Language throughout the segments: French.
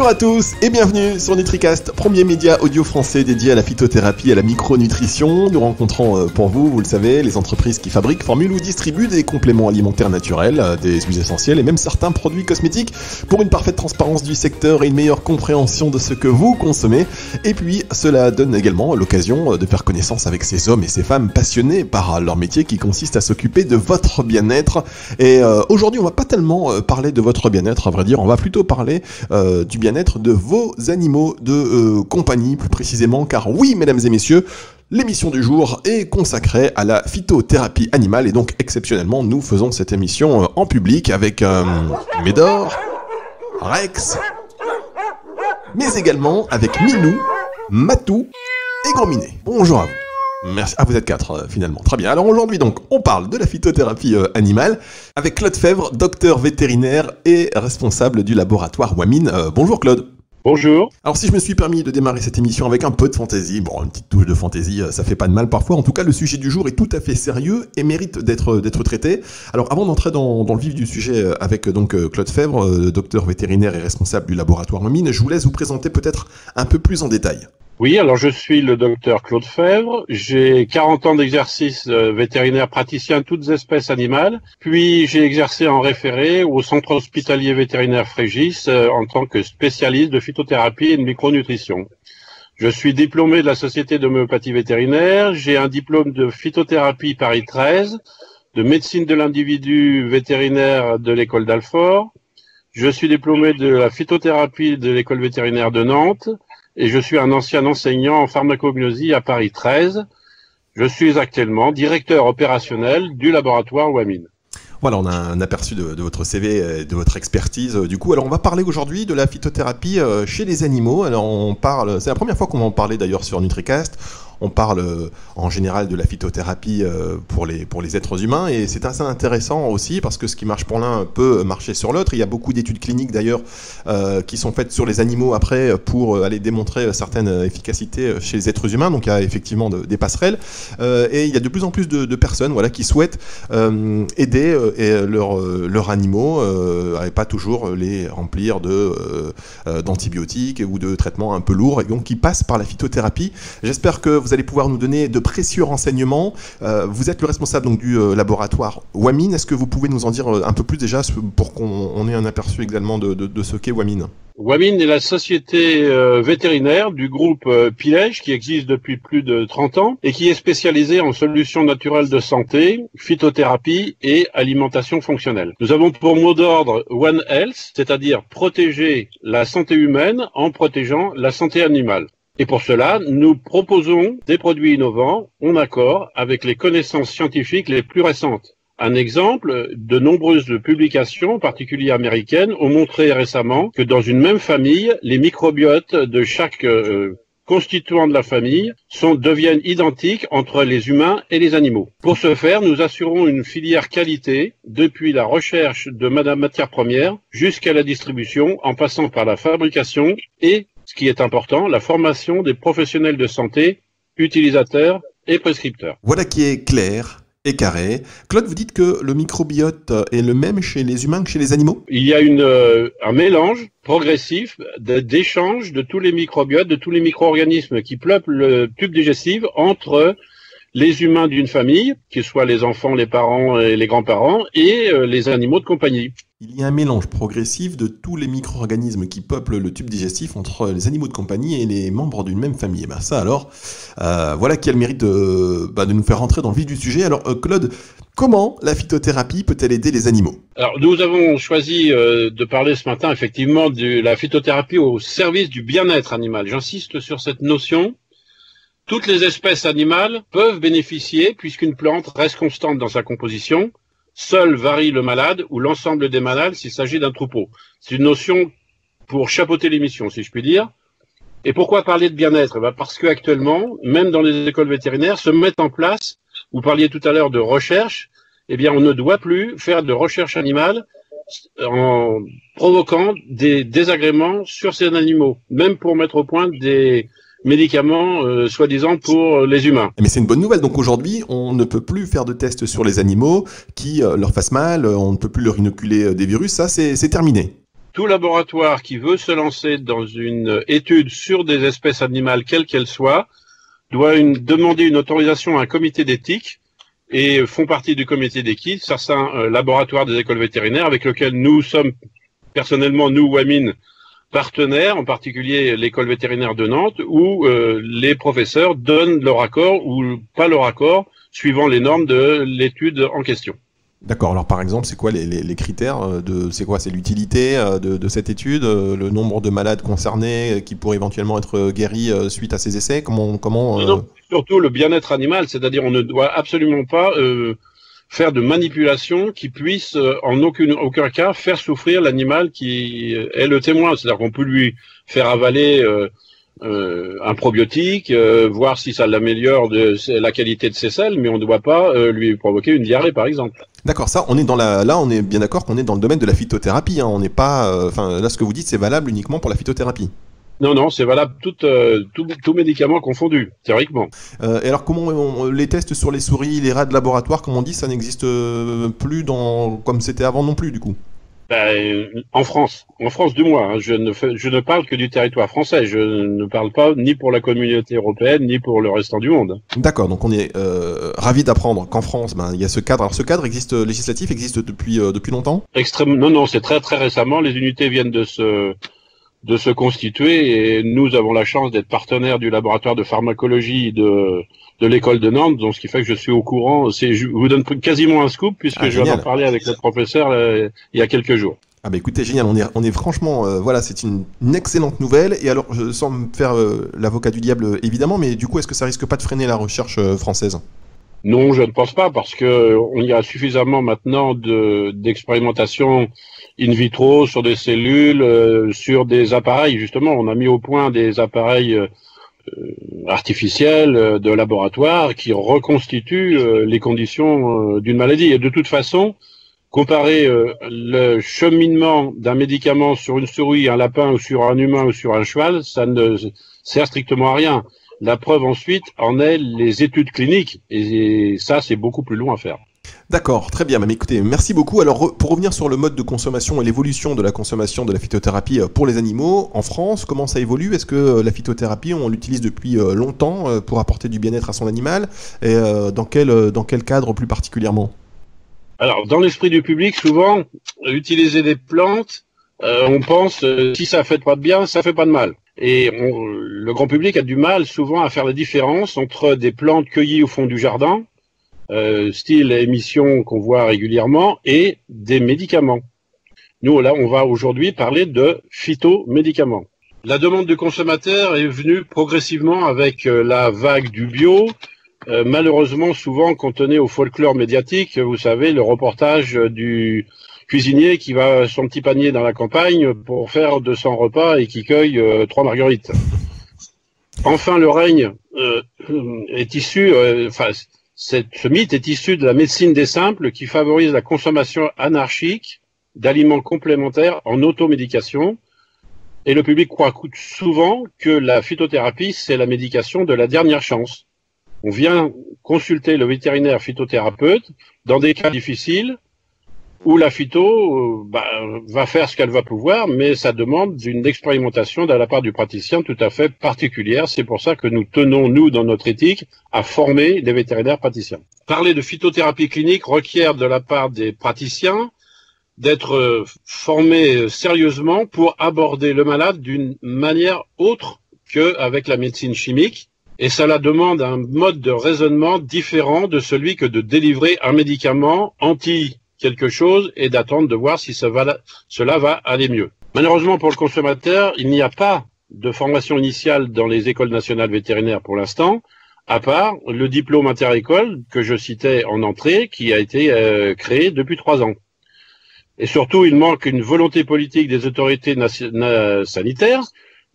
Bonjour à tous et bienvenue sur NutriCast, premier média audio français dédié à la phytothérapie et à la micronutrition. Nous rencontrons pour vous le savez, les entreprises qui fabriquent, formulent ou distribuent des compléments alimentaires naturels, des huiles essentielles et même certains produits cosmétiques pour une parfaite transparence du secteur et une meilleure compréhension de ce que vous consommez. Et puis cela donne également l'occasion de faire connaissance avec ces hommes et ces femmes passionnés par leur métier qui consiste à s'occuper de votre bien-être. Et aujourd'hui on va pas tellement parler de votre bien-être, à vrai dire, on va plutôt parler du bien-être de vos animaux de compagnie, plus précisément, car oui, mesdames et messieurs, l'émission du jour est consacrée à la phytothérapie animale, et donc exceptionnellement, nous faisons cette émission en public avec Médor, Rex, mais également avec Minou, Matou et Gros Minet. Bonjour à vous. Merci. Ah, vous êtes 4 finalement. Très bien. Alors aujourd'hui donc, on parle de la phytothérapie animale avec Claude Fèvre, docteur vétérinaire et responsable du laboratoire Wamine. Bonjour Claude. Bonjour. Alors si je me suis permis de démarrer cette émission avec un peu de fantaisie, bon, une petite touche de fantaisie, ça fait pas de mal parfois. En tout cas, le sujet du jour est tout à fait sérieux et mérite d'être traité. Alors avant d'entrer dans le vif du sujet avec donc Claude Fèvre, docteur vétérinaire et responsable du laboratoire Wamine, je vous laisse vous présenter peut-être un peu plus en détail. Oui, alors je suis le docteur Claude Fèvre, j'ai 40 ans d'exercice vétérinaire praticien toutes espèces animales, puis j'ai exercé en référé au centre hospitalier vétérinaire Frégis en tant que spécialiste de phytothérapie et de micronutrition. Je suis diplômé de la Société d'homéopathie vétérinaire, j'ai un diplôme de phytothérapie Paris 13, de médecine de l'individu vétérinaire de l'école d'Alfort, je suis diplômé de la phytothérapie de l'école vétérinaire de Nantes, et je suis un ancien enseignant en pharmacognosie à Paris 13. Je suis actuellement directeur opérationnel du laboratoire Wamine. Voilà, on a un aperçu de votre CV, de votre expertise. Du coup, alors on va parler aujourd'hui de la phytothérapie chez les animaux. Alors on parle, c'est la première fois qu'on va en parler d'ailleurs sur NutriCast. On parle en général de la phytothérapie pour les êtres humains, et c'est assez intéressant aussi parce que ce qui marche pour l'un peut marcher sur l'autre. Il y a beaucoup d'études cliniques d'ailleurs qui sont faites sur les animaux après pour aller démontrer certaines efficacités chez les êtres humains. Donc il y a effectivement des passerelles et il y a de plus en plus de personnes qui souhaitent aider leurs animaux et pas toujours les remplir d'antibiotiques ou de traitements un peu lourds, et donc qui passent par la phytothérapie. J'espère que vous allez pouvoir nous donner de précieux renseignements. Vous êtes le responsable donc, du laboratoire Wamine. Est-ce que vous pouvez nous en dire un peu plus déjà pour qu'on ait un aperçu également de ce qu'est Wamine ? Wamine est la société vétérinaire du groupe Pilège qui existe depuis plus de 30 ans et qui est spécialisée en solutions naturelles de santé, phytothérapie et alimentation fonctionnelle. Nous avons pour mot d'ordre One Health, c'est-à-dire protéger la santé humaine en protégeant la santé animale. Et pour cela, nous proposons des produits innovants en accord avec les connaissances scientifiques les plus récentes. Un exemple, de nombreuses publications, en particulier américaines, ont montré récemment que dans une même famille, les microbiotes de chaque constituant de la famille deviennent identiques entre les humains et les animaux. Pour ce faire, nous assurons une filière qualité depuis la recherche de matières premières jusqu'à la distribution, en passant par la fabrication et, ce qui est important, la formation des professionnels de santé, utilisateurs et prescripteurs. Voilà qui est clair et carré. Claude, vous dites que le microbiote est le même chez les humains que chez les animaux ? Il y a un mélange progressif d'échange de tous les microbiotes, de tous les micro-organismes qui peuplent le tube digestif entre les humains d'une famille, qu'ils soient les enfants, les parents et les grands-parents, et les animaux de compagnie. Il y a un mélange progressif de tous les micro-organismes qui peuplent le tube digestif entre les animaux de compagnie et les membres d'une même famille. Et ben ça alors, voilà qui a le mérite de nous faire rentrer dans le vif du sujet. Alors Claude, comment la phytothérapie peut-elle aider les animaux ? Alors nous avons choisi de parler ce matin effectivement de la phytothérapie au service du bien-être animal. J'insiste sur cette notion. Toutes les espèces animales peuvent bénéficier, puisqu'une plante reste constante dans sa composition. Seul varie le malade ou l'ensemble des malades s'il s'agit d'un troupeau. C'est une notion pour chapeauter l'émission, si je puis dire. Et pourquoi parler de bien-être ? Parce qu'actuellement, même dans les écoles vétérinaires, se mettent en place, vous parliez tout à l'heure de recherche, on ne doit plus faire de recherche animale en provoquant des désagréments sur ces animaux, même pour mettre au point des médicaments soi-disant pour les humains. Mais c'est une bonne nouvelle, donc aujourd'hui on ne peut plus faire de tests sur les animaux qui leur fassent mal, on ne peut plus leur inoculer des virus, ça c'est terminé. tout laboratoire qui veut se lancer dans une étude sur des espèces animales, quelles qu'elles soient, doit demander une autorisation à un comité d'éthique et font partie du comité d'éthique certains laboratoires des écoles vétérinaires avec lesquels nous sommes personnellement, nous, WAMIN, partenaires, en particulier l'école vétérinaire de Nantes, où les professeurs donnent leur accord ou pas leur accord suivant les normes de l'étude en question. D'accord, alors par exemple, c'est quoi les critères c'est quoi? C'est l'utilité de cette étude, le nombre de malades concernés qui pourraient éventuellement être guéris suite à ces essais? Non, surtout le bien-être animal, c'est-à-dire on ne doit absolument pas faire de manipulation qui puisse en aucun cas faire souffrir l'animal qui est le témoin. C'est-à-dire qu'on peut lui faire avaler un probiotique, voir si ça l'améliore la qualité de ses selles, mais on ne doit pas lui provoquer une diarrhée, par exemple. D'accord, ça, on est là, on est bien d'accord qu'on est dans le domaine de la phytothérapie, hein, on n'est pas, là, ce que vous dites, c'est valable uniquement pour la phytothérapie. Non, c'est valable tout médicament confondu, théoriquement. Et alors, comment les tests sur les souris, les rats de laboratoire, comme on dit, ça n'existe plus comme c'était avant non plus, du coup? En France du moins, hein, je ne parle que du territoire français, je ne parle pas ni pour la communauté européenne, ni pour le restant du monde. D'accord, donc on est ravis d'apprendre qu'en France, il y a ce cadre. Alors ce cadre législatif existe depuis longtemps? Non, c'est très très récemment, les unités viennent de se constituer et nous avons la chance d'être partenaires du laboratoire de pharmacologie de l'école de Nantes, donc ce qui fait que je suis au courant. Je vous donne quasiment un scoop puisque je viens d'en parler avec le professeur il y a quelques jours. Ah bah écoutez, génial, on est franchement, voilà, c'est une excellente nouvelle. Et alors, sans me faire l'avocat du diable évidemment, mais du coup, est-ce que ça risque pas de freiner la recherche française? Non, je ne pense pas, parce que on y a suffisamment maintenant d'expérimentation in vitro sur des cellules, sur des appareils. Justement, on a mis au point des appareils artificiels de laboratoire qui reconstituent les conditions d'une maladie. Et de toute façon, comparer le cheminement d'un médicament sur une souris, un lapin, ou sur un humain, ou sur un cheval, ça ne sert strictement à rien. La preuve ensuite en est les études cliniques, et ça c'est beaucoup plus long à faire. D'accord, très bien. Mais écoutez, merci beaucoup. Alors, pour revenir sur le mode de consommation et l'évolution de la consommation de la phytothérapie pour les animaux, en France, comment ça évolue? Est-ce que la phytothérapie, on l'utilise depuis longtemps pour apporter du bien-être à son animal? Et dans quel cadre plus particulièrement? Alors, dans l'esprit du public, souvent, utiliser des plantes, on pense, si ça fait pas de bien, ça fait pas de mal. Et le grand public a du mal souvent à faire la différence entre des plantes cueillies au fond du jardin, style émission qu'on voit régulièrement, et des médicaments. Nous, là, on va aujourd'hui parler de phytomédicaments. La demande du consommateur est venue progressivement avec la vague du bio, malheureusement souvent cantonnée au folklore médiatique. Vous savez, le reportage du cuisinier qui va son petit panier dans la campagne pour faire 200 repas et qui cueille 3 marguerites. Enfin, le règne est issu, ce mythe est issu de la médecine des simples qui favorise la consommation anarchique d'aliments complémentaires en automédication. Et le public croit souvent que la phytothérapie, c'est la médication de la dernière chance. On vient consulter le vétérinaire phytothérapeute dans des cas difficiles où la phyto va faire ce qu'elle va pouvoir, mais ça demande une expérimentation de la part du praticien tout à fait particulière. C'est pour ça que nous tenons, nous, dans notre éthique, à former des vétérinaires praticiens. Parler de phytothérapie clinique requiert de la part des praticiens d'être formés sérieusement pour aborder le malade d'une manière autre qu'avec la médecine chimique. Et cela demande un mode de raisonnement différent de celui que de délivrer un médicament anti quelque chose et d'attendre de voir si cela va aller mieux. Malheureusement pour le consommateur, il n'y a pas de formation initiale dans les écoles nationales vétérinaires pour l'instant, à part le diplôme inter-école que je citais en entrée, qui a été créé depuis 3 ans. Et surtout, il manque une volonté politique des autorités sanitaires,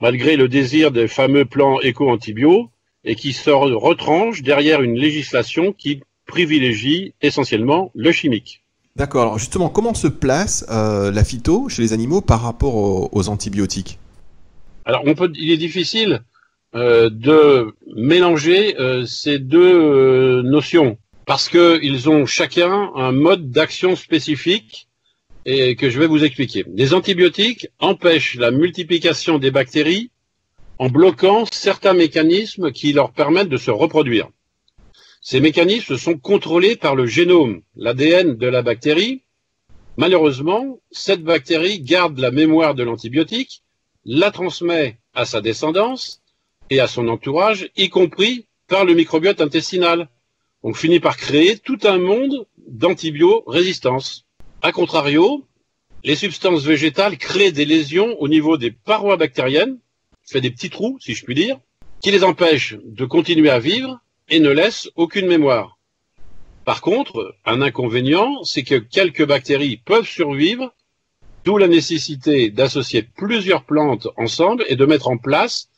malgré le désir des fameux plans éco-antibio, et qui se retranche derrière une législation qui privilégie essentiellement le chimique. D'accord, alors justement, comment se place la phyto chez les animaux par rapport aux antibiotiques? Alors, il est difficile de mélanger ces deux notions, parce qu'ils ont chacun un mode d'action spécifique et que je vais vous expliquer. Les antibiotiques empêchent la multiplication des bactéries en bloquant certains mécanismes qui leur permettent de se reproduire. Ces mécanismes sont contrôlés par le génome, l'ADN de la bactérie. Malheureusement, cette bactérie garde la mémoire de l'antibiotique, la transmet à sa descendance et à son entourage, y compris par le microbiote intestinal. On finit par créer tout un monde d'antibiorésistance. A contrario, les substances végétales créent des lésions au niveau des parois bactériennes, fait des petits trous, si je puis dire, qui les empêchent de continuer à vivre et ne laissent aucune mémoire. Par contre, un inconvénient, c'est que quelques bactéries peuvent survivre, d'où la nécessité d'associer plusieurs plantes ensemble et de mettre en place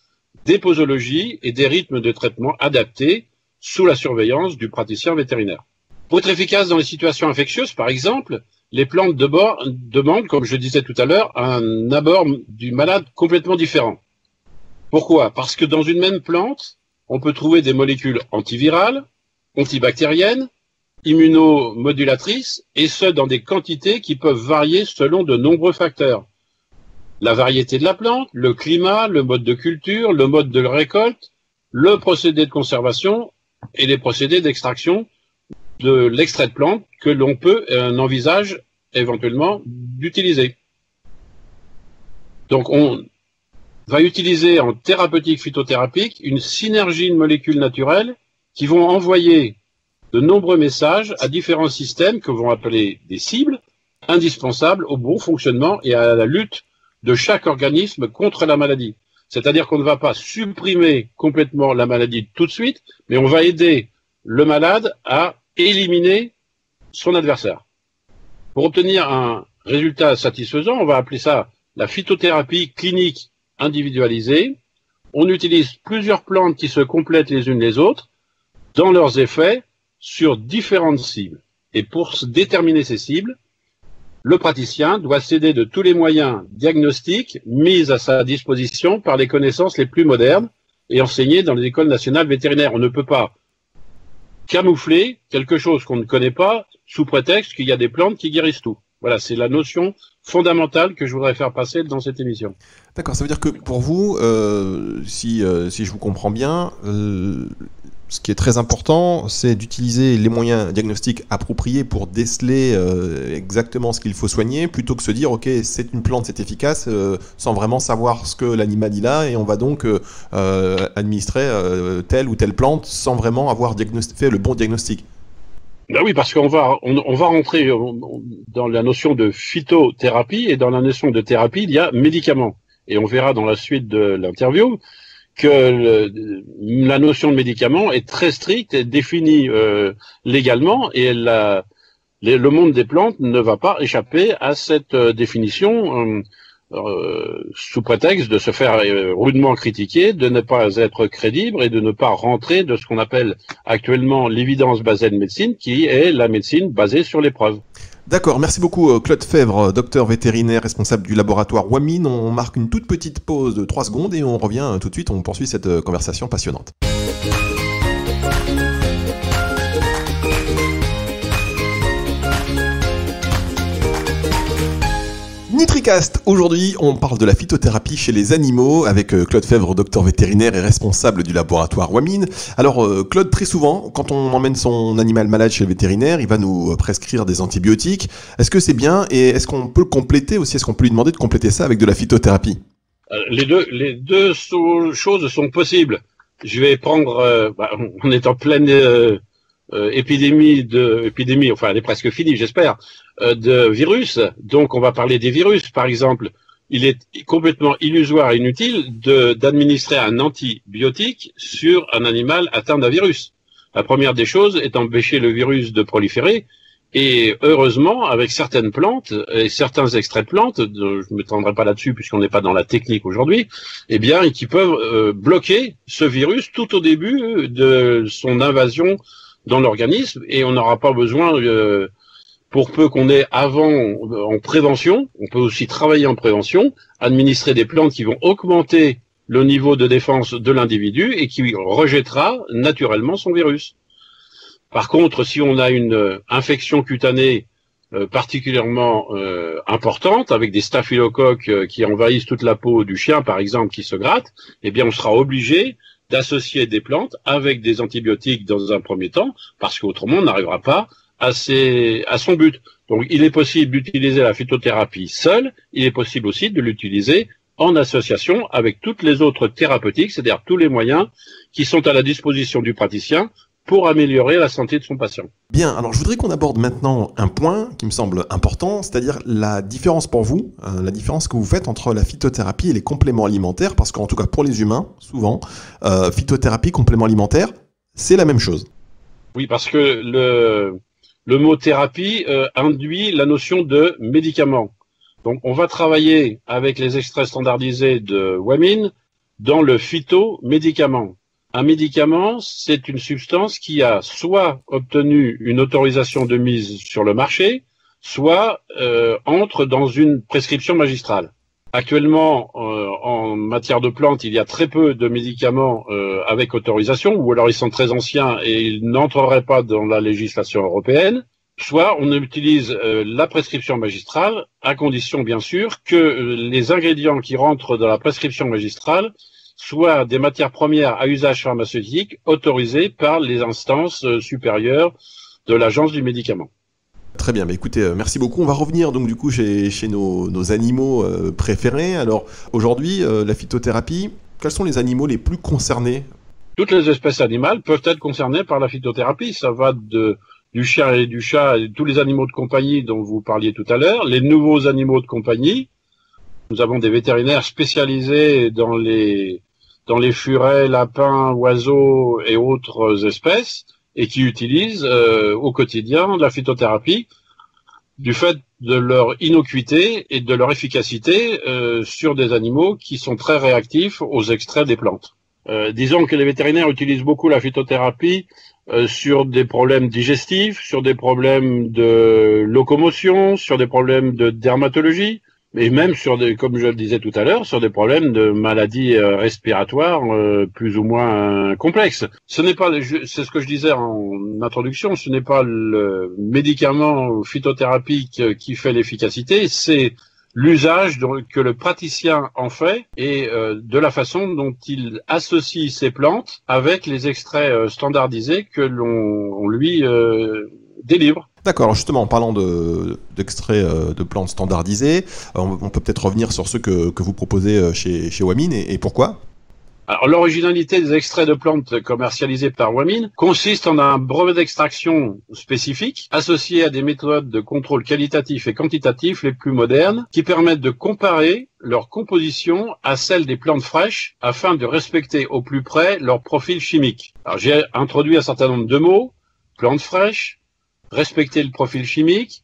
des posologies et des rythmes de traitement adaptés sous la surveillance du praticien vétérinaire. Pour être efficace dans les situations infectieuses, par exemple, les plantes demandent, comme je disais tout à l'heure, un abord du malade complètement différent. Pourquoi? Parce que dans une même plante, on peut trouver des molécules antivirales, antibactériennes, immunomodulatrices, et ce dans des quantités qui peuvent varier selon de nombreux facteurs. La variété de la plante, le climat, le mode de culture, le mode de récolte, le procédé de conservation et les procédés d'extraction de l'extrait de plante que l'on peut et on envisage éventuellement d'utiliser. Donc on va utiliser en thérapeutique phytothérapique une synergie de molécules naturelles qui vont envoyer de nombreux messages à différents systèmes que vont appeler des cibles, indispensables au bon fonctionnement et à la lutte de chaque organisme contre la maladie. C'est-à-dire qu'on ne va pas supprimer complètement la maladie tout de suite, mais on va aider le malade à éliminer son adversaire. Pour obtenir un résultat satisfaisant, on va appeler ça la phytothérapie clinique individualisée. On utilise plusieurs plantes qui se complètent les unes les autres dans leurs effets sur différentes cibles. Et pour déterminer ces cibles, le praticien doit s'aider de tous les moyens diagnostiques mis à sa disposition par les connaissances les plus modernes et enseignés dans les écoles nationales vétérinaires. On ne peut pas camoufler quelque chose qu'on ne connaît pas sous prétexte qu'il y a des plantes qui guérissent tout. Voilà, c'est la notion fondamentale que je voudrais faire passer dans cette émission. D'accord, ça veut dire que pour vous, si je vous comprends bien, ce qui est très important, c'est d'utiliser les moyens diagnostiques appropriés pour déceler exactement ce qu'il faut soigner, plutôt que se dire, ok, c'est une plante, c'est efficace, sans vraiment savoir ce que l'animal il a, et on va donc administrer telle ou telle plante sans vraiment avoir fait le bon diagnostic. Ben oui, parce qu'on va rentrer dans la notion de phytothérapie, et dans la notion de thérapie, il y a médicaments. Et on verra dans la suite de l'interview que la notion de médicament est très stricte et définie légalement, et le monde des plantes ne va pas échapper à cette définition sous prétexte de se faire rudement critiquer, de ne pas être crédible et de ne pas rentrer de ce qu'on appelle actuellement l'évidence basée de médecine, qui est la médecine basée sur les preuves. D'accord, merci beaucoup Claude Fèvre, docteur vétérinaire responsable du laboratoire Wamine. On marque une toute petite pause de 3 secondes et on revient tout de suite, on poursuit cette conversation passionnante. NutriCast, aujourd'hui on parle de la phytothérapie chez les animaux avec Claude Fèvre, docteur vétérinaire et responsable du laboratoire Wamine. Alors Claude, très souvent, quand on emmène son animal malade chez le vétérinaire, il va nous prescrire des antibiotiques. Est-ce que c'est bien et est-ce qu'on peut le compléter aussi? Est-ce qu'on peut lui demander de compléter ça avec de la phytothérapie? Les deux choses sont possibles. Je vais prendre, on est en pleine épidémie, enfin elle est presque finie j'espère, de virus, donc on va parler des virus par exemple. Il est complètement illusoire et inutile d'administrer un antibiotique sur un animal atteint d'un virus. La première des choses est d'empêcher le virus de proliférer, et heureusement avec certaines plantes et certains extraits de plantes, je ne m'étendrai pas là-dessus puisqu'on n'est pas dans la technique aujourd'hui, eh bien qui peuvent bloquer ce virus tout au début de son invasion dans l'organisme, et on n'aura pas besoin, pour peu qu'on ait avant en prévention, on peut aussi travailler en prévention, administrer des plantes qui vont augmenter le niveau de défense de l'individu et qui rejettera naturellement son virus. Par contre, si on a une infection cutanée particulièrement importantes, avec des staphylocoques qui envahissent toute la peau du chien, par exemple, qui se gratte, eh bien, on sera obligé d'associer des plantes avec des antibiotiques dans un premier temps, parce qu'autrement, on n'arrivera pas à son but. Donc, il est possible d'utiliser la phytothérapie seule, il est possible aussi de l'utiliser en association avec toutes les autres thérapeutiques, c'est-à-dire tous les moyens qui sont à la disposition du praticien pour améliorer la santé de son patient. Bien, alors je voudrais qu'on aborde maintenant un point qui me semble important, c'est-à-dire la différence pour vous, la différence que vous faites entre la phytothérapie et les compléments alimentaires, parce qu'en tout cas pour les humains, souvent, phytothérapie, complément alimentaire, c'est la même chose. Oui, parce que le mot thérapie induit la notion de médicament. Donc, on va travailler avec les extraits standardisés de Wamine dans le phytomédicament. Un médicament, c'est une substance qui a soit obtenu une autorisation de mise sur le marché, soit entre dans une prescription magistrale. Actuellement, en matière de plantes, il y a très peu de médicaments avec autorisation, ou alors ils sont très anciens et ils n'entreraient pas dans la législation européenne. Soit on utilise la prescription magistrale, à condition bien sûr que les ingrédients qui rentrent dans la prescription magistrale soient des matières premières à usage pharmaceutique autorisées par les instances supérieures de l'agence du médicament. Très bien, bah écoutez, merci beaucoup. On va revenir donc du coup chez nos animaux préférés. Alors aujourd'hui, la phytothérapie, quels sont les animaux les plus concernés? Toutes les espèces animales peuvent être concernées par la phytothérapie. Ça va du chien et du chat, et tous les animaux de compagnie dont vous parliez tout à l'heure, les nouveaux animaux de compagnie. Nous avons des vétérinaires spécialisés dans les furets, lapins, oiseaux et autres espèces, et qui utilisent au quotidien la phytothérapie du fait de leur innocuité et de leur efficacité sur des animaux qui sont très réactifs aux extraits des plantes. Disons que les vétérinaires utilisent beaucoup la phytothérapie sur des problèmes digestifs, sur des problèmes de locomotion, sur des problèmes de dermatologie, et même sur des, comme je le disais tout à l'heure, sur des problèmes de maladies respiratoires plus ou moins complexes. Ce n'est pas, c'est ce que je disais en introduction, ce n'est pas le médicament phytothérapique qui fait l'efficacité, c'est l'usage que le praticien en fait et de la façon dont il associe ces plantes avec les extraits standardisés que l'on lui délivre. D'accord, alors justement en parlant d'extraits de plantes standardisés, on peut peut-être revenir sur ceux que vous proposez chez Wamine et pourquoi? Alors, l'originalité des extraits de plantes commercialisés par Wamine consiste en un brevet d'extraction spécifique associé à des méthodes de contrôle qualitatif et quantitatif les plus modernes qui permettent de comparer leur composition à celle des plantes fraîches afin de respecter au plus près leur profil chimique. Alors, j'ai introduit un certain nombre de mots: plantes fraîches, respecter le profil chimique,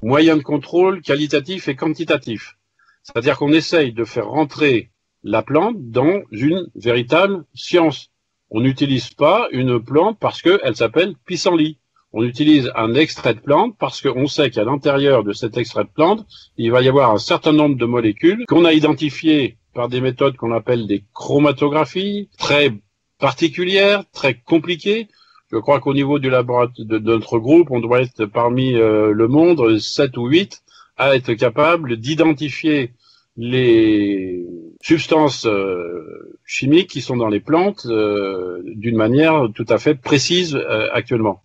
moyen de contrôle qualitatif et quantitatif. C'est-à-dire qu'on essaye de faire rentrer la plante dans une véritable science. On n'utilise pas une plante parce qu'elle s'appelle pissenlit. On utilise un extrait de plante parce qu'on sait qu'à l'intérieur de cet extrait de plante, il va y avoir un certain nombre de molécules qu'on a identifiées par des méthodes qu'on appelle des chromatographies, très particulières, très compliquées. Je crois qu'au niveau du laboratoire de notre groupe, on doit être parmi le monde 7 ou 8 à être capable d'identifier les substances chimiques qui sont dans les plantes d'une manière tout à fait précise actuellement.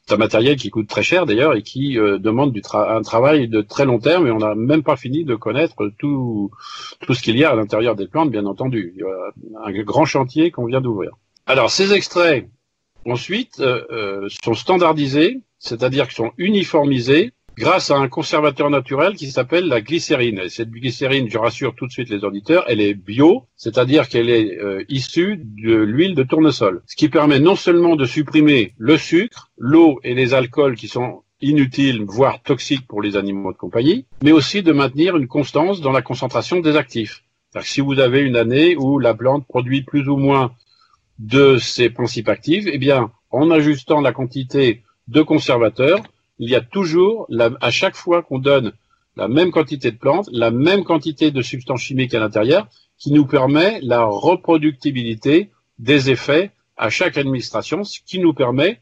C'est un matériel qui coûte très cher d'ailleurs et qui demande un travail de très long terme, et on n'a même pas fini de connaître tout ce qu'il y a à l'intérieur des plantes, bien entendu. Il y a un grand chantier qu'on vient d'ouvrir. Alors ces extraits ensuite sont standardisés, c'est-à-dire qu'ils sont uniformisés grâce à un conservateur naturel qui s'appelle la glycérine. Et cette glycérine, je rassure tout de suite les auditeurs, elle est bio, c'est-à-dire qu'elle est issue de l'huile de tournesol. Ce qui permet non seulement de supprimer le sucre, l'eau et les alcools qui sont inutiles, voire toxiques pour les animaux de compagnie, mais aussi de maintenir une constance dans la concentration des actifs. C'est-à-dire que si vous avez une année où la plante produit plus ou moins de ses principes actifs, eh bien, en ajustant la quantité de conservateurs, il y a toujours, à chaque fois qu'on donne la même quantité de plantes, la même quantité de substances chimiques à l'intérieur, qui nous permet la reproductibilité des effets à chaque administration, ce qui nous permet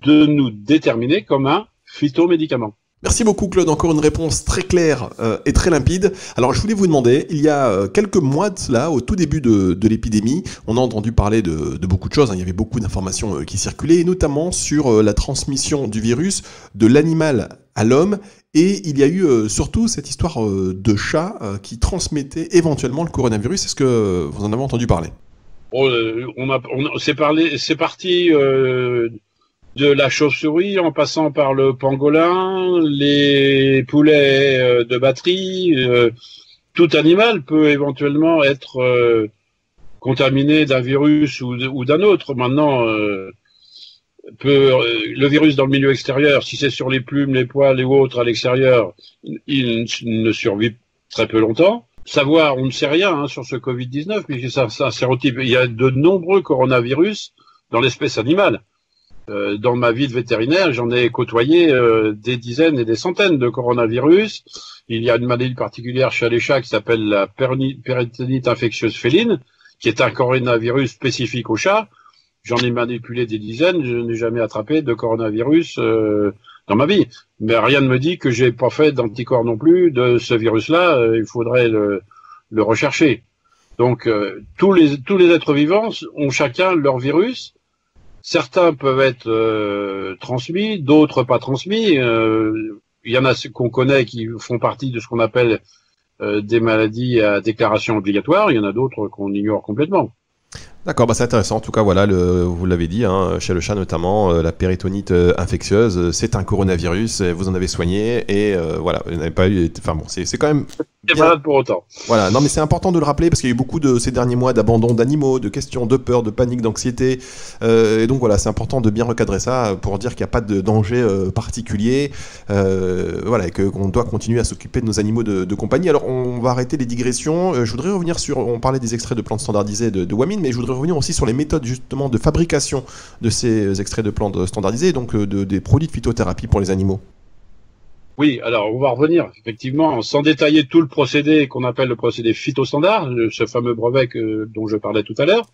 de nous déterminer comme un phytomédicament. Merci beaucoup Claude, encore une réponse très claire et très limpide. Alors je voulais vous demander, il y a quelques mois de cela, au tout début de l'épidémie, on a entendu parler de beaucoup de choses, hein. Il y avait beaucoup d'informations qui circulaient, et notamment sur la transmission du virus de l'animal à l'homme, et il y a eu surtout cette histoire de chat qui transmettait éventuellement le coronavirus. Est-ce que vous en avez entendu parler? C'est parti de la chauve-souris en passant par le pangolin, les poulets de batterie. Tout animal peut éventuellement être contaminé d'un virus ou d'un autre. Maintenant, le virus dans le milieu extérieur, si c'est sur les plumes, les poils et autres à l'extérieur, il ne survit très peu longtemps. Savoir, on ne sait rien sur ce Covid-19, puisque c'est un sérotype. Il y a de nombreux coronavirus dans l'espèce animale. Dans ma vie de vétérinaire, j'en ai côtoyé des dizaines et des centaines de coronavirus. Il y a une maladie particulière chez les chats qui s'appelle la péritonite infectieuse féline, qui est un coronavirus spécifique aux chats. J'en ai manipulé des dizaines, je n'ai jamais attrapé de coronavirus dans ma vie. Mais rien ne me dit que j'ai pas fait d'anticorps non plus de ce virus-là. Il faudrait le rechercher. Donc tous les êtres vivants ont chacun leur virus. Certains peuvent être transmis, d'autres pas transmis. Il y en a qu'on connaît qui font partie de ce qu'on appelle des maladies à déclaration obligatoire. Il y en a d'autres qu'on ignore complètement. D'accord, bah c'est intéressant. En tout cas, voilà, vous l'avez dit, hein, chez le chat notamment, la péritonite infectieuse, c'est un coronavirus. Vous en avez soigné et voilà, vous n'avez pas eu. Enfin bon, c'est quand même. C'est malade pour autant. Voilà, non mais c'est important de le rappeler parce qu'il y a eu beaucoup de ces derniers mois d'abandon d'animaux, de questions de peur, de panique, d'anxiété, et donc voilà, c'est important de bien recadrer ça pour dire qu'il n'y a pas de danger particulier, voilà, et qu'on doit continuer à s'occuper de nos animaux de compagnie. Alors on va arrêter les digressions. Je voudrais revenir on parlait des extraits de plantes standardisées de Wamine, mais je voudrais revenir aussi sur les méthodes justement de fabrication de ces extraits de plantes standardisées, donc des produits de phytothérapie pour les animaux. Oui, alors on va revenir effectivement sans détailler tout le procédé qu'on appelle le procédé phytostandard, ce fameux brevet dont je parlais tout à l'heure.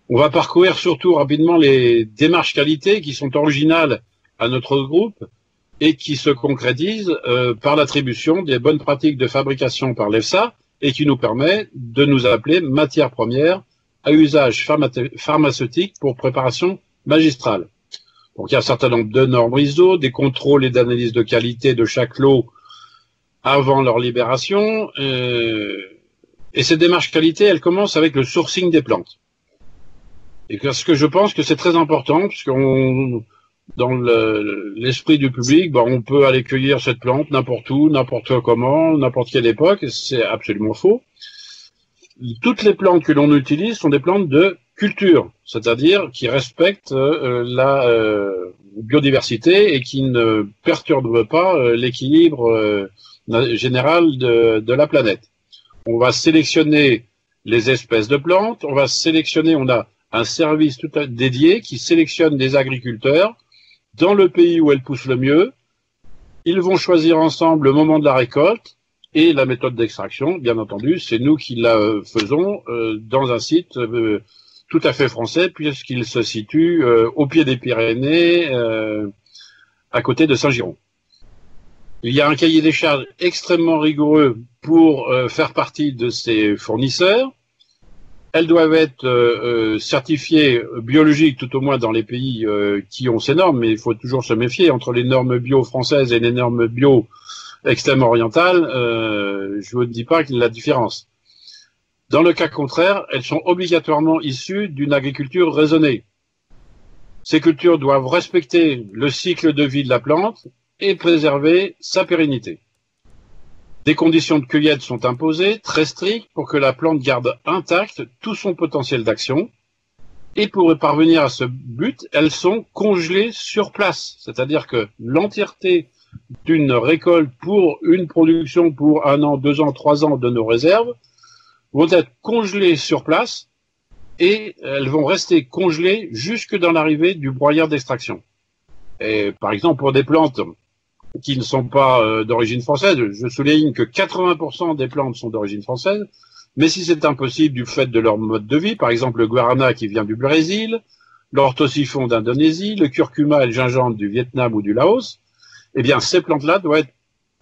On va parcourir surtout rapidement les démarches qualité qui sont originales à notre groupe et qui se concrétisent par l'attribution des bonnes pratiques de fabrication par l'EFSA et qui nous permet de nous appeler matières premières à usage pharmaceutique pour préparation magistrale. Donc il y a un certain nombre de normes ISO, des contrôles et d'analyses de qualité de chaque lot avant leur libération. Et ces démarches qualité, elles commencent avec le sourcing des plantes. Et parce que je pense que c'est très important, puisque dans l'esprit du public, on peut aller cueillir cette plante n'importe où, n'importe comment, n'importe quelle époque. C'est absolument faux. Toutes les plantes que l'on utilise sont des plantes de culture, c'est-à-dire qui respectent la biodiversité et qui ne perturbent pas l'équilibre général de la planète. On va sélectionner les espèces de plantes, on a un service dédié qui sélectionne des agriculteurs dans le pays où elles poussent le mieux. Ils vont choisir ensemble le moment de la récolte et la méthode d'extraction, bien entendu, c'est nous qui la faisons dans un site tout à fait français, puisqu'il se situe au pied des Pyrénées, à côté de Saint-Giron. Il y a un cahier des charges extrêmement rigoureux pour faire partie de ces fournisseurs. Elles doivent être certifiées biologiques, tout au moins dans les pays qui ont ces normes, mais il faut toujours se méfier entre les normes bio françaises et les normes bio extrême-orientales. Je ne vous dis pas la différence. Dans le cas contraire, elles sont obligatoirement issues d'une agriculture raisonnée. Ces cultures doivent respecter le cycle de vie de la plante et préserver sa pérennité. Des conditions de cueillette sont imposées, très strictes, pour que la plante garde intact tout son potentiel d'action. Et pour parvenir à ce but, elles sont congelées sur place. C'est-à-dire que l'entièreté d'une récolte pour une production pour 1 an, 2 ans, 3 ans de nos réserves vont être congelées sur place et elles vont rester congelées jusque dans l'arrivée du broyeur d'extraction. Et par exemple, pour des plantes qui ne sont pas d'origine française, je souligne que 80% des plantes sont d'origine française, mais si c'est impossible du fait de leur mode de vie, par exemple le guarana qui vient du Brésil, l'orthosiphon d'Indonésie, le curcuma et le gingembre du Vietnam ou du Laos, eh bien ces plantes-là doivent être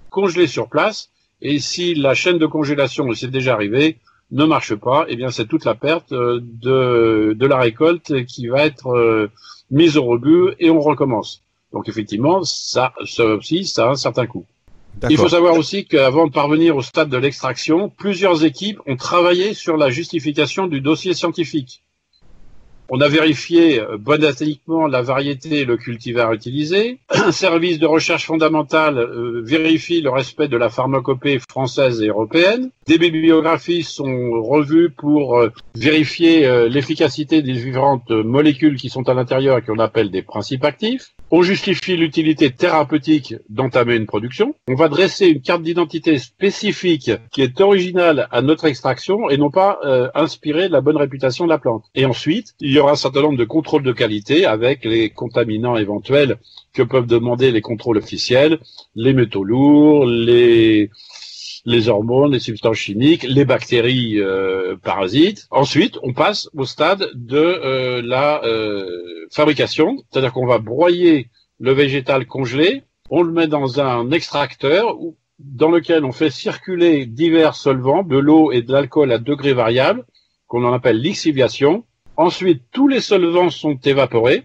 congelées sur place. Et si la chaîne de congélation, c'est déjà arrivé, ne marche pas, eh bien c'est toute la perte de la récolte qui va être mise au rebut et on recommence. Donc effectivement, ça aussi, ça a un certain coût. Il faut savoir aussi qu'avant de parvenir au stade de l'extraction, plusieurs équipes ont travaillé sur la justification du dossier scientifique. On a vérifié botaniquement la variété et le cultivar utilisé. Un service de recherche fondamentale vérifie le respect de la pharmacopée française et européenne. Des bibliographies sont revues pour vérifier l'efficacité des différentes molécules qui sont à l'intérieur et qu'on appelle des principes actifs. On justifie l'utilité thérapeutique d'entamer une production. On va dresser une carte d'identité spécifique qui est originale à notre extraction et non pas inspirée de la bonne réputation de la plante. Et ensuite, il y aura un certain nombre de contrôles de qualité avec les contaminants éventuels que peuvent demander les contrôles officiels, les métaux lourds, les hormones, les substances chimiques, les bactéries parasites. Ensuite, on passe au stade de la fabrication, c'est-à-dire qu'on va broyer le végétal congelé, on le met dans un extracteur dans lequel on fait circuler divers solvants, de l'eau et de l'alcool à degrés variables, qu'on en appelle lixiviation. Ensuite, tous les solvants sont évaporés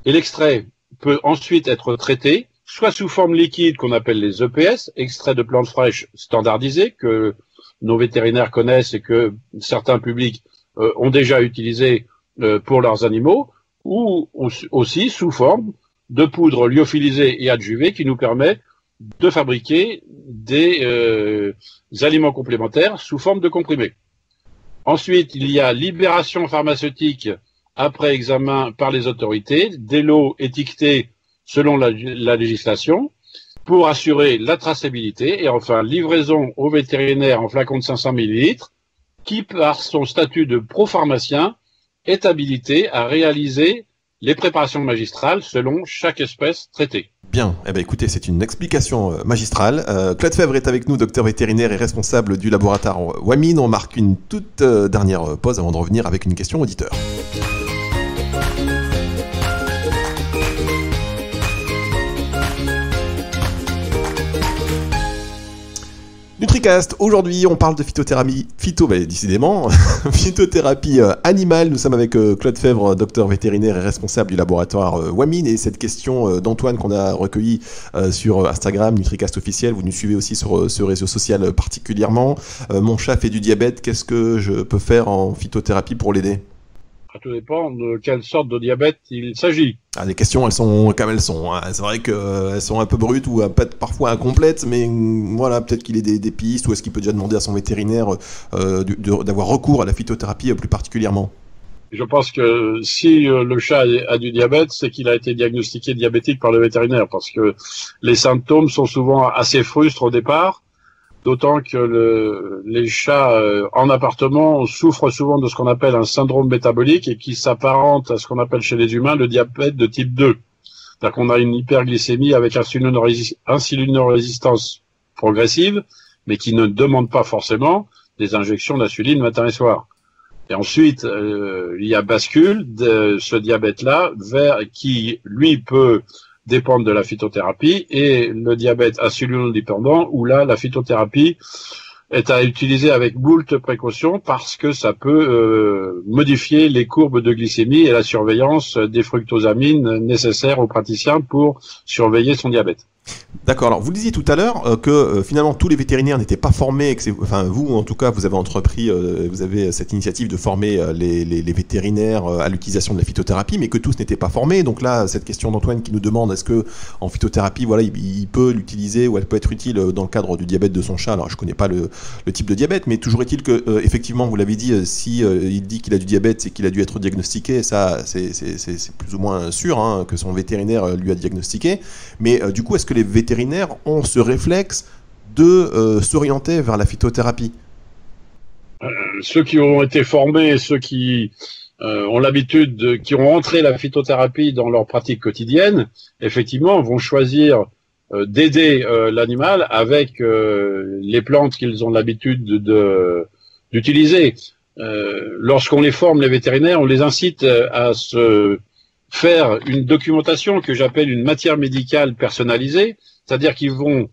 et l'extrait peut ensuite être traité, soit sous forme liquide qu'on appelle les EPS, extraits de plantes fraîches standardisés, que nos vétérinaires connaissent et que certains publics ont déjà utilisé pour leurs animaux, ou aussi sous forme de poudre lyophilisée et adjuvée qui nous permet de fabriquer des aliments complémentaires sous forme de comprimés. Ensuite, il y a libération pharmaceutique après examen par les autorités, des lots étiquetés selon la législation, pour assurer la traçabilité, et enfin livraison au vétérinaire en flacon de 500 ml, qui par son statut de pro-pharmacien est habilité à réaliser les préparations magistrales selon chaque espèce traitée. Bien, eh bien écoutez, c'est une explication magistrale. Claude Fèvre est avec nous, docteur vétérinaire et responsable du laboratoire Wamine. On marque une toute dernière pause avant de revenir avec une question auditeur. NutriCast, aujourd'hui on parle de phytothérapie, décidément, phytothérapie animale. Nous sommes avec Claude Fèvre, docteur vétérinaire et responsable du laboratoire Wamine. Et cette question d'Antoine qu'on a recueillie sur Instagram, NutriCast officiel, vous nous suivez aussi sur ce réseau social particulièrement. Mon chat fait du diabète, qu'est-ce que je peux faire en phytothérapie pour l'aider ? Tout dépend de quelle sorte de diabète il s'agit. Les questions, elles sont comme elles sont. Hein. C'est vrai qu'elles sont un peu brutes ou parfois incomplètes, mais voilà, peut-être qu'il ait des pistes, ou est-ce qu'il peut déjà demander à son vétérinaire d'avoir recours à la phytothérapie plus particulièrement ? Je pense que si le chat a du diabète, c'est qu'il a été diagnostiqué diabétique par le vétérinaire, parce que les symptômes sont souvent assez frustres au départ. D'autant que les chats en appartement souffrent souvent de ce qu'on appelle un syndrome métabolique et qui s'apparente à ce qu'on appelle chez les humains le diabète de type 2. C'est-à-dire qu'on a une hyperglycémie avec insulinorésistance progressive, mais qui ne demande pas forcément des injections d'insuline matin et soir. Et ensuite, il y a bascule de ce diabète-là vers qui, lui, peut dépendent de la phytothérapie, et le diabète insulinodépendant, où là, la phytothérapie est à utiliser avec moult précautions parce que ça peut modifier les courbes de glycémie et la surveillance des fructosamines nécessaires aux praticiens pour surveiller son diabète. D'accord, alors vous le disiez tout à l'heure que finalement tous les vétérinaires n'étaient pas formés, enfin vous en tout cas vous avez entrepris, vous avez cette initiative de former les vétérinaires à l'utilisation de la phytothérapie, mais que tous n'étaient pas formés. Donc là, cette question d'Antoine qui nous demande est-ce que en phytothérapie, voilà, il peut l'utiliser ou elle peut être utile dans le cadre du diabète de son chat. Alors je connais pas le type de diabète, mais toujours est-il que effectivement vous l'avez dit, si il dit qu'il a du diabète, c'est qu'il a dû être diagnostiqué. Ça c'est plus ou moins sûr hein, que son vétérinaire lui a diagnostiqué. Mais du coup, est-ce que les vétérinaires ont ce réflexe de s'orienter vers la phytothérapie? Ceux qui ont été formés, ceux qui ont l'habitude, qui ont entré la phytothérapie dans leur pratique quotidienne, effectivement, vont choisir d'aider l'animal avec les plantes qu'ils ont l'habitude d'utiliser. Lorsqu'on les forme, les vétérinaires, on les incite à se faire une documentation que j'appelle une matière médicale personnalisée, c'est-à-dire qu'ils vont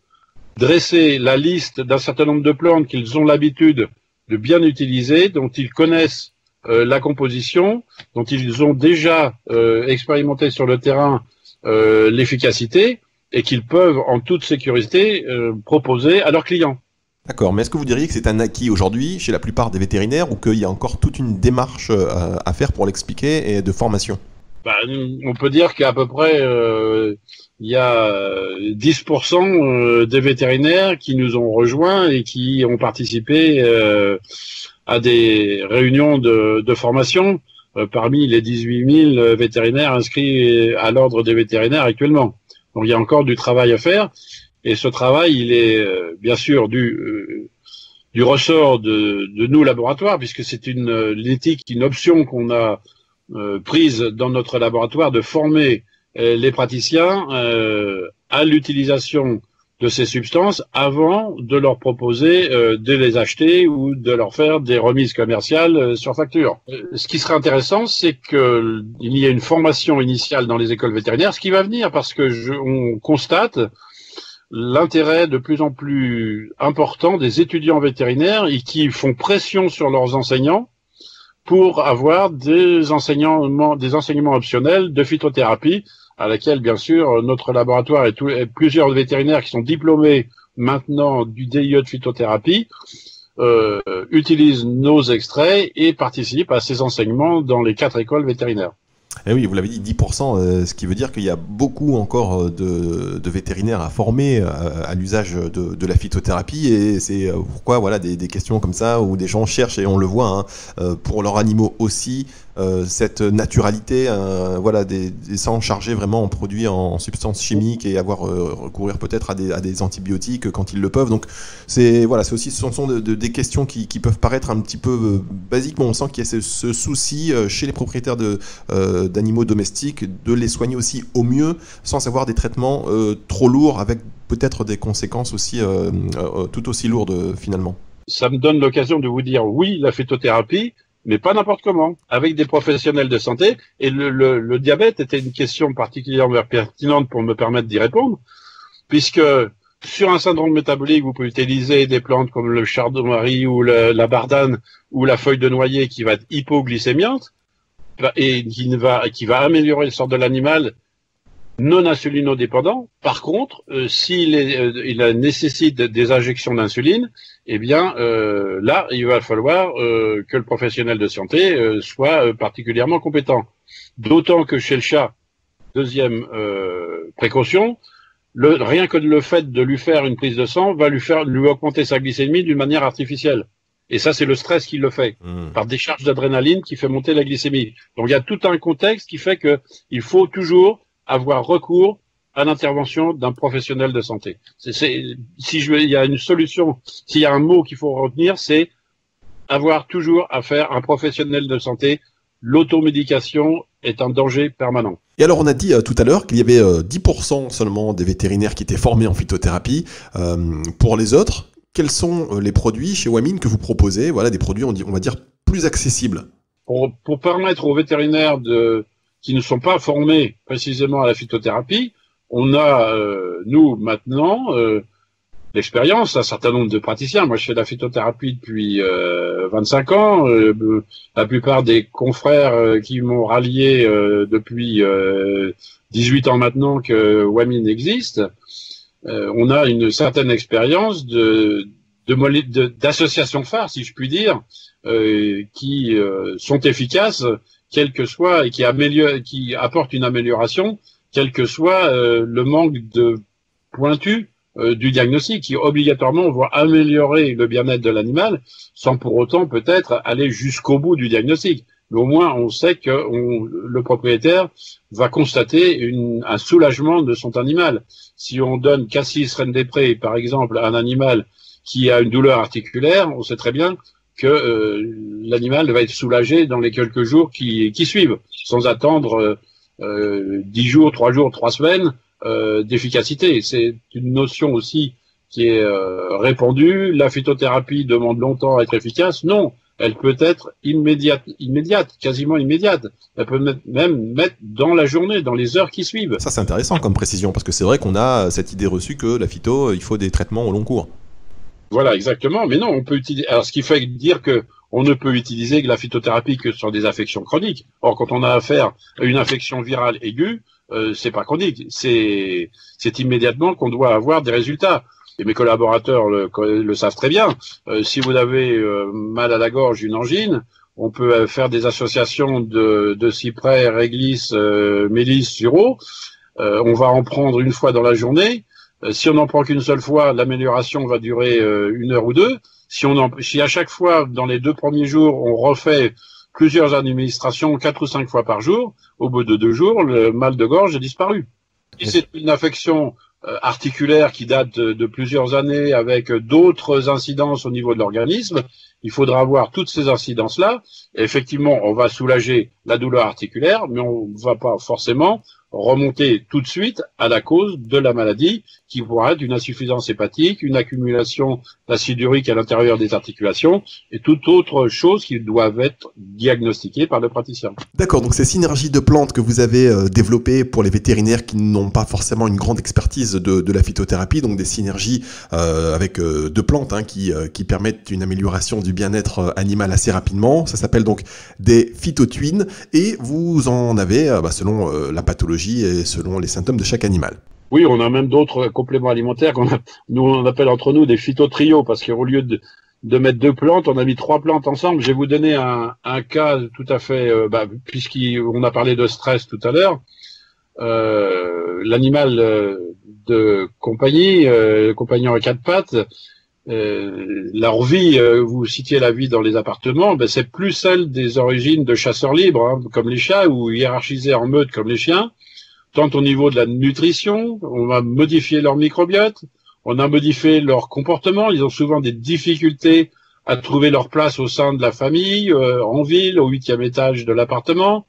dresser la liste d'un certain nombre de plantes qu'ils ont l'habitude de bien utiliser, dont ils connaissent la composition, dont ils ont déjà expérimenté sur le terrain l'efficacité, et qu'ils peuvent en toute sécurité proposer à leurs clients. D'accord, mais est-ce que vous diriez que c'est un acquis aujourd'hui chez la plupart des vétérinaires ou qu'il y a encore toute une démarche à faire pour l'expliquer et de formation? On peut dire qu'à peu près il y a 10% des vétérinaires qui nous ont rejoints et qui ont participé à des réunions de formation parmi les 18 000 vétérinaires inscrits à l'ordre des vétérinaires actuellement. Donc il y a encore du travail à faire, et ce travail il est bien sûr du ressort de nous laboratoires, puisque c'est l'éthique, une option qu'on a prise dans notre laboratoire de former les praticiens à l'utilisation de ces substances avant de leur proposer de les acheter ou de leur faire des remises commerciales sur facture. Ce qui serait intéressant, c'est qu'il y ait une formation initiale dans les écoles vétérinaires, ce qui va venir parce que on constate l'intérêt de plus en plus important des étudiants vétérinaires et qui font pression sur leurs enseignants pour avoir des enseignements optionnels de phytothérapie, à laquelle, bien sûr, notre laboratoire et plusieurs vétérinaires qui sont diplômés maintenant du DIE de phytothérapie utilisent nos extraits et participent à ces enseignements dans les 4 écoles vétérinaires. Eh oui, vous l'avez dit, 10%, ce qui veut dire qu'il y a beaucoup encore de vétérinaires à former à l'usage de la phytothérapie, et c'est pourquoi voilà, des questions comme ça où des gens cherchent, et on le voit, pour leurs animaux aussi, cette naturalité, voilà, sans charger vraiment en produits en substances chimiques et avoir recourir peut-être à des antibiotiques quand ils le peuvent. Donc c'est voilà, c'est aussi ce sont des questions qui peuvent paraître un petit peu basiques, mais on sent qu'il y a ce souci chez les propriétaires d'animaux domestiques de les soigner aussi au mieux sans avoir des traitements trop lourds, avec peut-être des conséquences aussi tout aussi lourdes finalement. Ça me donne l'occasion de vous dire oui, la phytothérapie, mais pas n'importe comment, avec des professionnels de santé. Et le diabète était une question particulièrement pertinente pour me permettre d'y répondre, puisque sur un syndrome métabolique, vous pouvez utiliser des plantes comme le chardon-marie ou la bardane ou la feuille de noyer qui va être hypoglycémiante et qui va améliorer le sort de l'animal non insulinodépendant. Par contre, s'il il nécessite des injections d'insuline, eh bien là, il va falloir que le professionnel de santé soit particulièrement compétent. D'autant que chez le chat, deuxième précaution, rien que le fait de lui faire une prise de sang va lui augmenter sa glycémie d'une manière artificielle. Et ça, c'est le stress qui le fait, par décharge d'adrénaline qui fait monter la glycémie. Donc il y a tout un contexte qui fait que il faut toujours avoir recours à l'intervention d'un professionnel de santé. Il y a une solution, s'il y a un mot qu'il faut retenir, c'est avoir toujours affaire à un professionnel de santé. L'automédication est un danger permanent. Et alors on a dit tout à l'heure qu'il y avait 10% seulement des vétérinaires qui étaient formés en phytothérapie. Pour les autres, quels sont les produits chez Wamine que vous proposez? Voilà, des produits, on va dire, plus accessibles. Pour permettre aux vétérinaires qui ne sont pas formés précisément à la phytothérapie, on a, nous, maintenant, l'expérience, un certain nombre de praticiens. Moi, je fais de la phytothérapie depuis 25 ans. La plupart des confrères qui m'ont rallié depuis 18 ans maintenant que Wamine existe, on a une certaine expérience d'associations phares, si je puis dire, qui sont efficaces, quel que soit, et qui apportent une amélioration, quel que soit le manque de pointu du diagnostic, qui obligatoirement vont améliorer le bien-être de l'animal, sans pour autant peut-être aller jusqu'au bout du diagnostic. Mais au moins, on sait que le propriétaire va constater un soulagement de son animal. Si on donne Cassis Rennes-des-Prés, par exemple, à un animal qui a une douleur articulaire, on sait très bien que l'animal va être soulagé dans les quelques jours qui suivent, sans attendre 10 jours, 3 jours, 3 semaines d'efficacité. C'est une notion aussi qui est répandue. La phytothérapie demande longtemps à être efficace. Non, elle peut être immédiate, quasiment immédiate. Elle peut même mettre dans la journée, dans les heures qui suivent. Ça, c'est intéressant comme précision, parce que c'est vrai qu'on a cette idée reçue que la phyto, il faut des traitements au long cours. Voilà, exactement. Mais non, on peut utiliser. Alors, ce qui fait dire que on ne peut utiliser que la phytothérapie que sur des affections chroniques. Or, quand on a affaire à une infection virale aiguë, c'est pas chronique. C'est immédiatement qu'on doit avoir des résultats. Et mes collaborateurs le savent très bien. Si vous avez mal à la gorge, une angine, on peut faire des associations de cyprès, réglisse, mélisse, sureau. On va en prendre une fois dans la journée. Si on n'en prend qu'une seule fois, l'amélioration va durer 1 heure ou 2. Si à chaque fois, dans les 2 premiers jours, on refait plusieurs administrations 4 ou 5 fois par jour, au bout de 2 jours, le mal de gorge a disparu. Si c'est une affection articulaire qui date de plusieurs années avec d'autres incidences au niveau de l'organisme, il faudra avoir toutes ces incidences-là. Et effectivement, on va soulager la douleur articulaire, mais on ne va pas forcément remonter tout de suite à la cause de la maladie, qui pourra être une insuffisance hépatique, une accumulation d'acide urique à l'intérieur des articulations et toute autre chose qui doivent être diagnostiquées par le praticien. D'accord, donc ces synergies de plantes que vous avez développées pour les vétérinaires qui n'ont pas forcément une grande expertise de la phytothérapie, donc des synergies avec de plantes qui permettent une amélioration du bien-être animal assez rapidement, ça s'appelle donc des phytotuines, et vous en avez selon la pathologie et selon les symptômes de chaque animal. Oui, on a même d'autres compléments alimentaires nous on appelle entre nous des phytotrios, parce qu'au lieu de mettre 2 plantes, on a mis 3 plantes ensemble. Je vais vous donner un cas tout à fait, puisqu'on a parlé de stress tout à l'heure. L'animal de compagnie, le compagnon à 4 pattes, leur vie, vous citiez la vie dans les appartements, c'est plus celle des origines de chasseurs libres, comme les chats, ou hiérarchisés en meute comme les chiens. Tant au niveau de la nutrition, on va modifier leur microbiote, on a modifié leur comportement, ils ont souvent des difficultés à trouver leur place au sein de la famille, en ville, au 8e étage de l'appartement.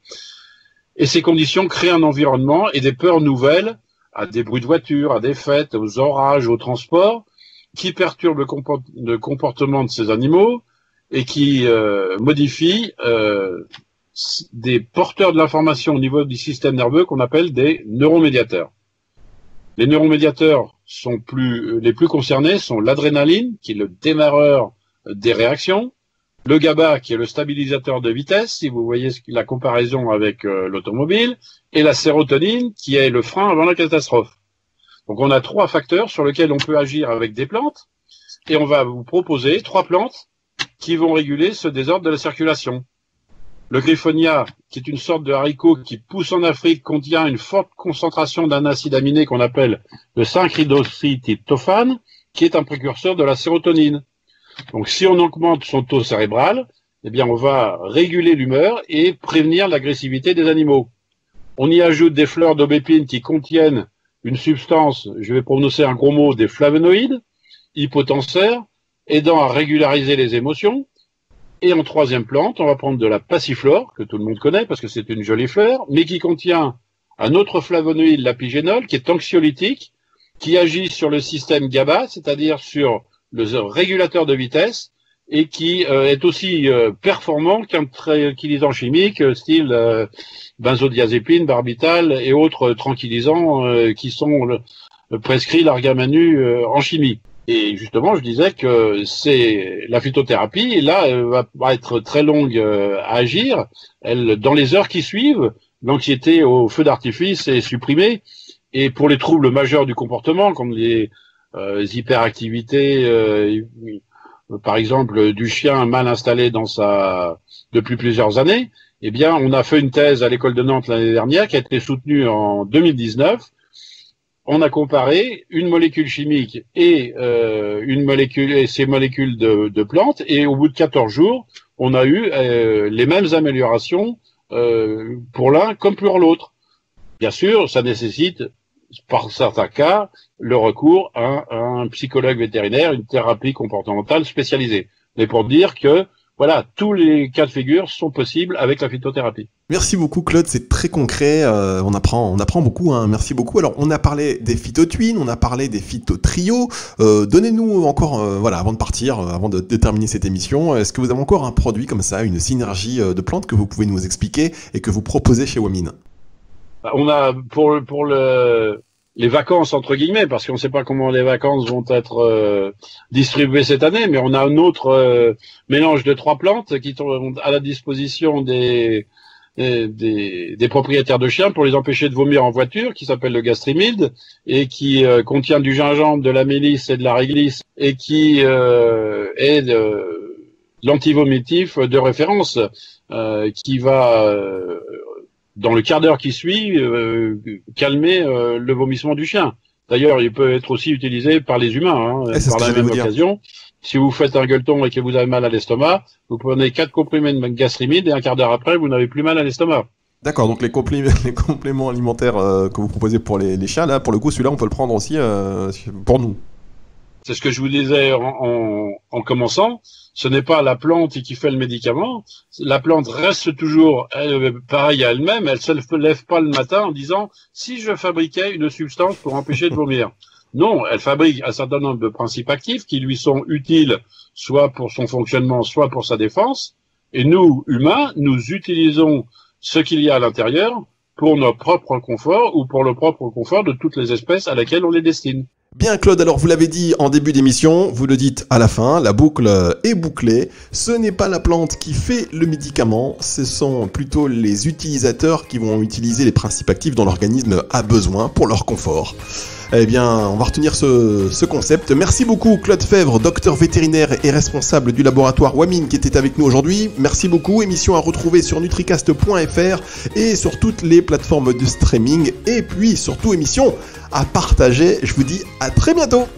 Et ces conditions créent un environnement et des peurs nouvelles, à des bruits de voiture, à des fêtes, aux orages, au transport, qui perturbent le comportement de ces animaux et qui modifient des porteurs de l'information au niveau du système nerveux qu'on appelle des neuromédiateurs. Les neuromédiateurs les plus concernés sont l'adrénaline, qui est le démarreur des réactions, le GABA, qui est le stabilisateur de vitesse, si vous voyez la comparaison avec l'automobile, et la sérotonine, qui est le frein avant la catastrophe. Donc on a 3 facteurs sur lesquels on peut agir avec des plantes, et on va vous proposer 3 plantes qui vont réguler ce désordre de la circulation. Le griffonia, qui est une sorte de haricot qui pousse en Afrique, contient une forte concentration d'un acide aminé qu'on appelle le 5-hydroxytryptophane, qui est un précurseur de la sérotonine. Donc si on augmente son taux cérébral, eh bien on va réguler l'humeur et prévenir l'agressivité des animaux. On y ajoute des fleurs d'aubépine qui contiennent une substance, je vais prononcer un gros mot, des flavonoïdes, hypotenseurs, aidant à régulariser les émotions. Et en 3e plante, on va prendre de la passiflore, que tout le monde connaît parce que c'est une jolie fleur, mais qui contient un autre flavonoïde, l'apigénol, qui est anxiolytique, qui agit sur le système GABA, c'est-à-dire sur le régulateur de vitesse, et qui est aussi performant qu'un tranquillisant chimique, style benzodiazépine, barbital et autres tranquillisants qui sont prescrits largamanu en chimie. Et justement, je disais que c'est la phytothérapie, et là, elle va être très longue à agir. Dans les heures qui suivent, l'anxiété au feu d'artifice est supprimée. Et pour les troubles majeurs du comportement, comme les hyperactivités, par exemple, du chien mal installé depuis plusieurs années, eh bien, on a fait une thèse à l'école de Nantes l'année dernière qui a été soutenue en 2019. On a comparé une molécule chimique et ces molécules de plantes, et au bout de 14 jours, on a eu les mêmes améliorations pour l'un comme pour l'autre. Bien sûr, ça nécessite, par certains cas, le recours à un psychologue vétérinaire, une thérapie comportementale spécialisée. Mais pour dire que Voilà, tous les cas de figure sont possibles avec la phytothérapie. Merci beaucoup Claude, c'est très concret, on apprend beaucoup, hein. Merci beaucoup. Alors on a parlé des phytotwins, on a parlé des phytotrios, donnez-nous encore, voilà, avant de partir, avant de terminer cette émission, est-ce que vous avez encore un produit comme ça, une synergie de plantes que vous pouvez nous expliquer et que vous proposez chez Wamin? On a pour les vacances entre guillemets, parce qu'on ne sait pas comment les vacances vont être distribuées cette année, mais on a un autre mélange de 3 plantes qui sont à la disposition des propriétaires de chiens pour les empêcher de vomir en voiture, qui s'appelle le gastrimide et qui contient du gingembre, de la mélisse et de la réglisse et qui est l'antivomitif de référence qui va dans le quart d'heure qui suit, calmer le vomissement du chien. D'ailleurs, il peut être aussi utilisé par les humains, par la même occasion. Si vous faites un gueuleton et que vous avez mal à l'estomac, vous prenez 4 comprimés de gastrimide et un quart d'heure après, vous n'avez plus mal à l'estomac. D'accord, donc les compléments alimentaires que vous proposez pour les chiens, là, pour le coup, celui-là, on peut le prendre aussi pour nous. C'est ce que je vous disais en commençant. Ce n'est pas la plante qui fait le médicament. La plante reste toujours pareille à elle-même. Elle se lève pas le matin en disant « si je fabriquais une substance pour empêcher de vomir ». Non, elle fabrique un certain nombre de principes actifs qui lui sont utiles soit pour son fonctionnement, soit pour sa défense. Et nous, humains, nous utilisons ce qu'il y a à l'intérieur pour notre propre confort ou pour le propre confort de toutes les espèces à laquelle on les destine. Bien Claude, alors vous l'avez dit en début d'émission, vous le dites à la fin, la boucle est bouclée. Ce n'est pas la plante qui fait le médicament, ce sont plutôt les utilisateurs qui vont utiliser les principes actifs dont l'organisme a besoin pour leur confort. Eh bien, on va retenir ce concept. Merci beaucoup Claude Fèvre, docteur vétérinaire et responsable du laboratoire Wamin qui était avec nous aujourd'hui. Merci beaucoup, émission à retrouver sur nutricast.fr et sur toutes les plateformes de streaming. Et puis surtout émission à partager. Je vous dis à très bientôt.